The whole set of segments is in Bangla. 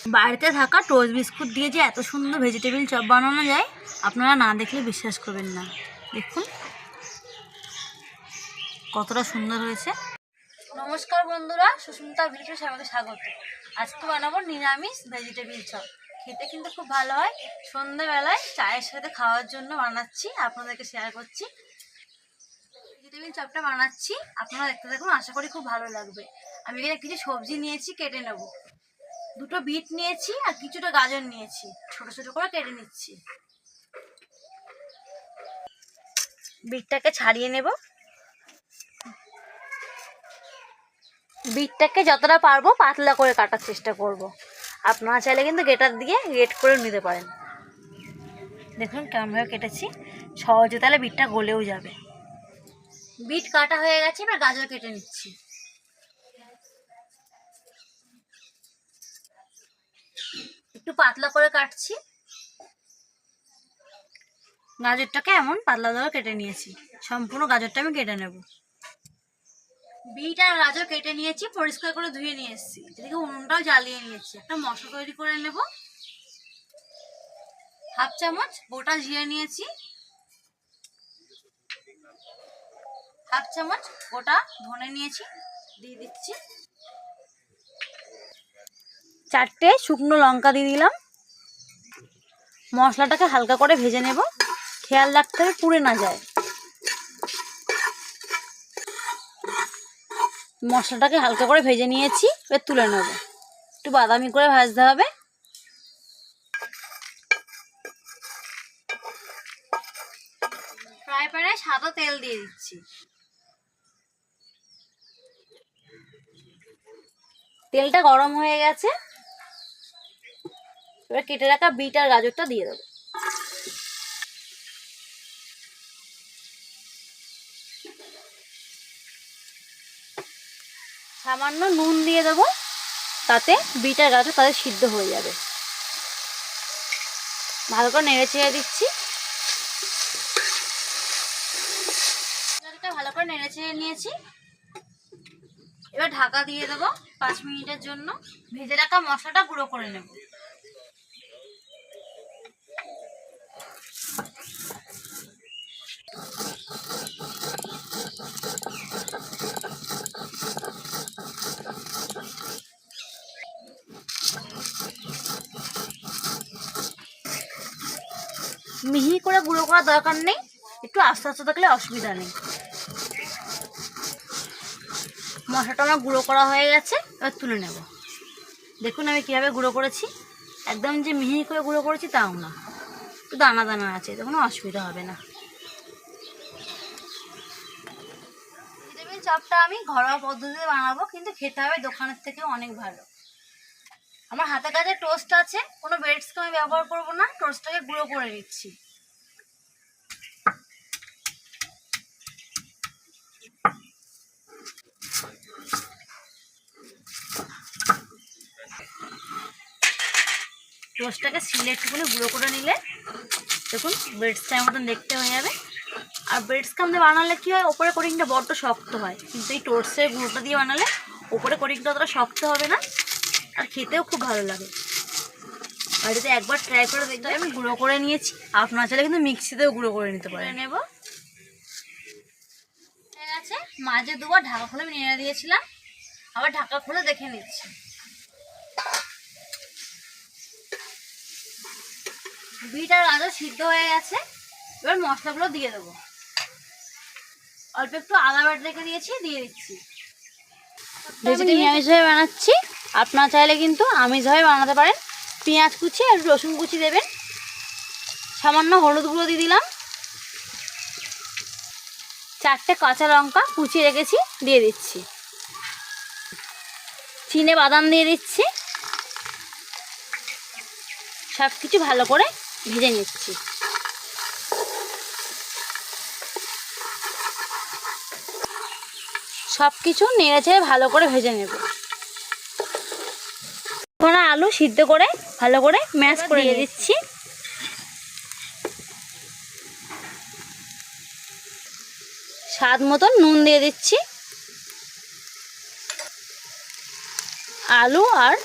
বাড়িতে থাকা টোস্ট বিস্কুট দিয়ে যে এত সুন্দর ভেজিটেবিল চপ বানানো যায় আপনারা না দেখলে বিশ্বাস করবেন না। দেখুন কতটা সুন্দর হয়েছে। নমস্কার বন্ধুরা, সুস্মিতা ভিডিওতে সবাইকে স্বাগত। আজকে বানাবো নিরামিষ ভেজিটেবিল চপ। খেতে কিন্তু খুব ভালো হয়। সন্ধ্যাবেলায় চায়ের সাথে খাওয়ার জন্য বানাচ্ছি, আপনাদেরকে শেয়ার করছি। ভেজিটেবিল চপটা বানাচ্ছি, আপনারা দেখতে থাকুন, আশা করি খুব ভালো লাগবে। আমি এখানে কিছু সবজি নিয়েছি, কেটে নেব। দুটো বিট নিয়েছি আর কিছুটা গাজর নিয়েছি, ছোট ছোট করে কেটে নিচ্ছি। বিটটাকে ছাড়িয়ে নেব। বিটটাকে যতটা পারবো পাতলা করে কাটার চেষ্টা করব। আপনারা চাইলে কিন্তু গ্রেটার দিয়ে গ্রেট করে নিতে পারেন। দেখুন কেমনভাবে কেটেছি, সহজে তাহলে বিটটা গলেও যাবে। বিট কাটা হয়ে গেছে, এবার গাজর কেটে নিচ্ছি। একটু পাতলা করে কাটছি। গাজরটাকে এমন পাতলা করে কেটে নিয়েছি, সম্পূর্ণ গাজরটা আমি কেটে নেব। বিট আর গাজর কেটে নিয়েছি, পরিষ্কার করে ধুয়ে নিয়ে এসেছি। এদিকে উনুনটাও জ্বালিয়ে নিয়েছি। একটা মশলা তৈরি করে নেব। হাফ চামচ গোটা জিরে নিয়েছি, হাফ চামচ গোটা ধনে নিয়েছি, দিয়ে দিচ্ছি। 4টে শুকনো লঙ্কা দিয়ে দিলাম। মশলাটাকে হালকা করে ভেজে নেব, খেয়াল রাখতে হবে পুড়ে না যায়। মশলাটাকে হালকা করে ভেজে নিয়েছি, এবার তুলে নেব। একটু বাদামি করে ভাজতে হবে। ফ্রাই প্যানে সাদা তেল দিয়ে দিচ্ছি। তেলটা গরম হয়ে গেছে, এবার কেটে রাখা বিট আর গাজরটা দিয়ে দেবো। সামান্য নুন দিয়ে দেবো, তাতে বিট আর গাজর তাদের সিদ্ধ হয়ে যাবে। ভালো করে নেড়ে চেড়ে দিচ্ছি। ভালো করে নেড়ে চেড়ে নিয়েছি, এবার ঢাকা দিয়ে দেবো 5 মিনিটের জন্য। ভেজে রাখা মশলাটা গুঁড়ো করে নেব। মিহি করে গুঁড়ো করার দরকার নেই, একটু আস্তে আস্তে থাকলে অসুবিধা নেই। মশলাটা আমার গুঁড়ো করা হয়ে গেছে, এবার তুলে নেব। দেখুন আমি কীভাবে গুঁড়ো করেছি। একদম যে মিহি করে গুঁড়ো করেছি তাও না, একটু দানা দানা আছে, এতে কোনো অসুবিধা হবে না। ভেজিটেবিল চপটা আমি ঘরোয়া পদ্ধতিতে বানাবো, কিন্তু খেতে হবে দোকানের থেকেও অনেক ভালো। আমার হাতে কাছে টোস্ট আছে, কোনো ব্রেডসকে আমি ব্যবহার করবো না। টোস্টটাকে গুঁড়ো করে নিচ্ছি। টোস্টটাকে সিলে একটুখানি গুঁড়ো করে নিলে দেখুন ব্রেডসটার মতন দেখতে হয়ে যাবে। আর ব্রেডসকে আমাদের বানালে কী হয়, ওপরে কোটিংটা বড্ড শক্ত হয়, কিন্তু এই টোস্টের গুঁড়োটা দিয়ে বানালে ওপরে কোটিংটা অতটা শক্ত হবে না, আর খেতেও খুব ভালো লাগে। আর যদি একবার ট্রাই করে দেখতে, আমি গুঁড়ো করে নিয়েছি। আপনার চাইলে কিন্তু মিক্সিতেও গুঁড়ো করে নিতে পারেন। নেব ঠিক আছে। মাঝে দুবার ঢাকা খুলে আমি নেড়ে দিয়েছিলাম, আবার ঢাকা খুলে দেখে নিচ্ছি। বিট আর গাজর সিদ্ধ হয়ে গেছে, এবার মশলাগুলো দিয়ে দেবো। অল্প একটু আদা বাটা রেখে দিয়েছি, দিয়ে দিচ্ছি। ভেজিটেবিল নিরামিষভাবে বানাচ্ছি, আপনারা চাইলে কিন্তু আমিষভাবে বানাতে পারেন। পেঁয়াজ কুচি আর রসুন কুচি দেবেন, সামান্য হলুদ গুঁড়ো দিয়ে দিলাম, 4টে কাঁচা লঙ্কা কুচিয়ে রেখেছি দিয়ে দিচ্ছি, চিনে বাদাম দিয়ে দিচ্ছি। সব কিছু ভালো করে ভেজে নিচ্ছি। সব কিছু নেড়ে চেড়ে ভালো করে ভেজে নেব। এখন আলু সিদ্ধ করে ভালো করে ম্যাশ করে দিয়ে দিচ্ছি। স্বাদ মতন নুন দিয়ে দিচ্ছি। আলু আর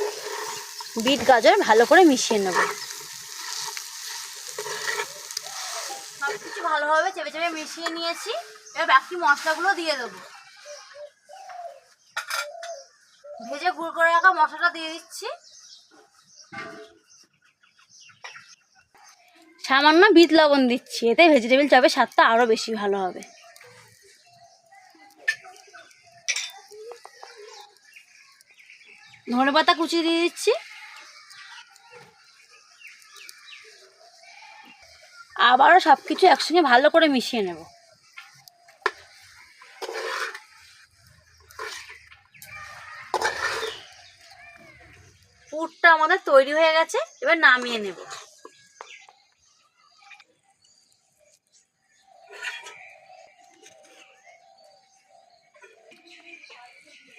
বিট গাজর ভালো করে মিশিয়ে নেব। সব কিছু ভালোভাবে চেপে চেপে মিশিয়ে নিয়েছি। এবার বাকি মশলাগুলো দিয়ে দেবো। ভেজে গুঁড়ো করে রাখা মশলাটা দিয়ে দিচ্ছি। সামান্য বিট লবণ দিচ্ছি, এতে ভেজিটেবিল চপের স্বাদটা আরও বেশি ভালো হবে। ধনেপাতা কুচি দিয়ে দিচ্ছি। আবারও সব কিছু একসঙ্গে ভালো করে মিশিয়ে নেব। পুরটা আমাদের তৈরি হয়ে গেছে, এবার নামিয়ে নেব।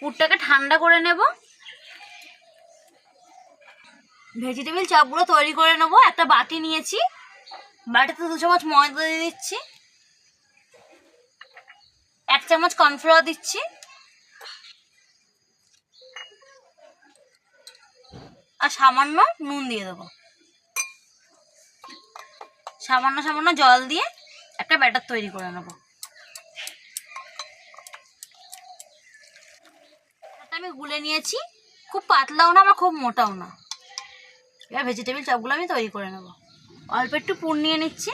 পুরটাকে ঠান্ডা করে নেব। ভেজিটেবিল চপগুলো তৈরি করে নেব। একটা বাটি নিয়েছি, বাটিতে 2 চামচ ময়দা দিয়ে দিচ্ছি, 1 চামচ কর্নফ্লাওয়ার দিচ্ছি, আর সামান্য নুন দিয়ে দেবো। সামান্য সামান্য জল দিয়ে একটা ব্যাটার তৈরি করে নেব। আমি গুলে নিয়েছি, খুব পাতলাও না, আবার খুব মোটাও না। এবার ভেজিটেবিল চপগুলো আমি তৈরি করে নেব। অল্প একটু পুর নিয়ে নিচ্ছি।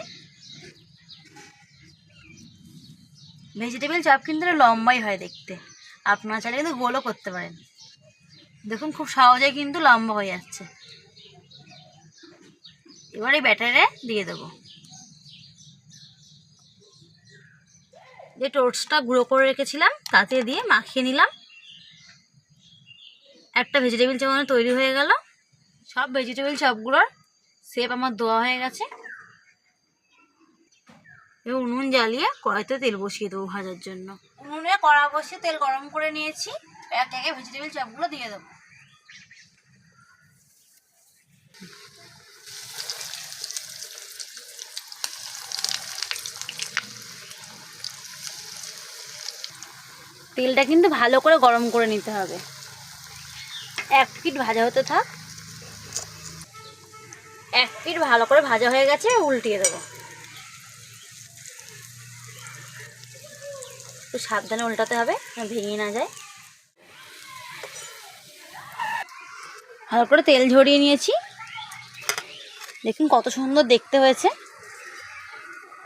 ভেজিটেবিল চপ কিন্তু লম্বাই হয় দেখতে, আপনারা চাইলে কিন্তু গোলও করতে পারেন। দেখুন খুব সহজেই কিন্তু লম্বা হয়ে যাচ্ছে। এবার এই ব্যাটারে দিয়ে দেবো। যে টোস্টটা গুঁড়ো করে রেখেছিলাম তাতে দিয়ে মাখিয়ে নিলাম। একটা ভেজিটেবিল চপ আমার তৈরি হয়ে গেল। সব ভেজিটেবিল চপগুলোর শেপ আমার দেওয়া হয়ে গেছে। এবার উনুন জ্বালিয়ে কড়াইতে তেল বসিয়ে দেবো ভাজার জন্য। উনুনে কড়া বসিয়ে তেল গরম করে নিয়েছি। একে একে ভেজিটেবিল চপগুলো দিয়ে দেবো। তেলটা কিন্তু ভালো করে গরম করে নিতে হবে। এক পিঠ ভাজা হতে থাক। এক পিঠ ভালো করে ভাজা হয়ে গেছে, উল্টিয়ে দেবো। একটু সাবধানে উল্টাতে হবে, ভেঙে না যায়। ভালো করে তেল ঝরিয়ে নিয়েছি। দেখুন কত সুন্দর দেখতে হয়েছে,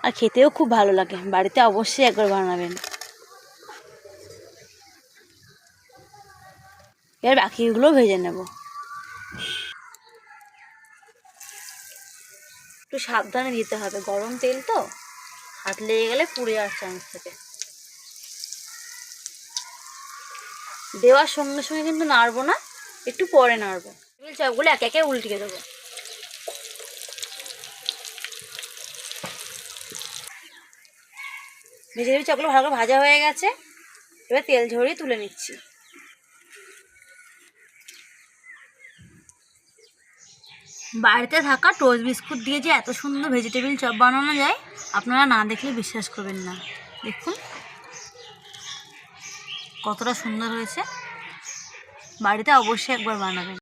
আর খেতেও খুব ভালো লাগে। বাড়িতে অবশ্যই একবার বানাবেন। এবার বাকিগুলো ভেজে নেব। একটু সাবধানে দিতে হবে, গরম তেল তো, হাত লেগে গেলে পুড়ে যাওয়ার চান্স থাকে। দেওয়ার সঙ্গে সঙ্গে কিন্তু নাড়বো না, একটু পরে নাড়বো। ভেজিটেবিল চপগুলো একে একে উল্টিয়ে দেবো। ভেজিটেবিল চপগুলো ভালো করে ভাজা হয়ে গেছে। এবার তেল ঝরিয়ে তুলে নিচ্ছি। বাড়িতে থাকা টোস্ট বিস্কুট দিয়ে যে এত সুন্দর ভেজিটেবিল চপ বানানো যায়, আপনারা না দেখলে বিশ্বাস করবেন না। দেখুন কতটা সুন্দর হয়েছে। বাড়িতে অবশ্যই একবার বানাবেন।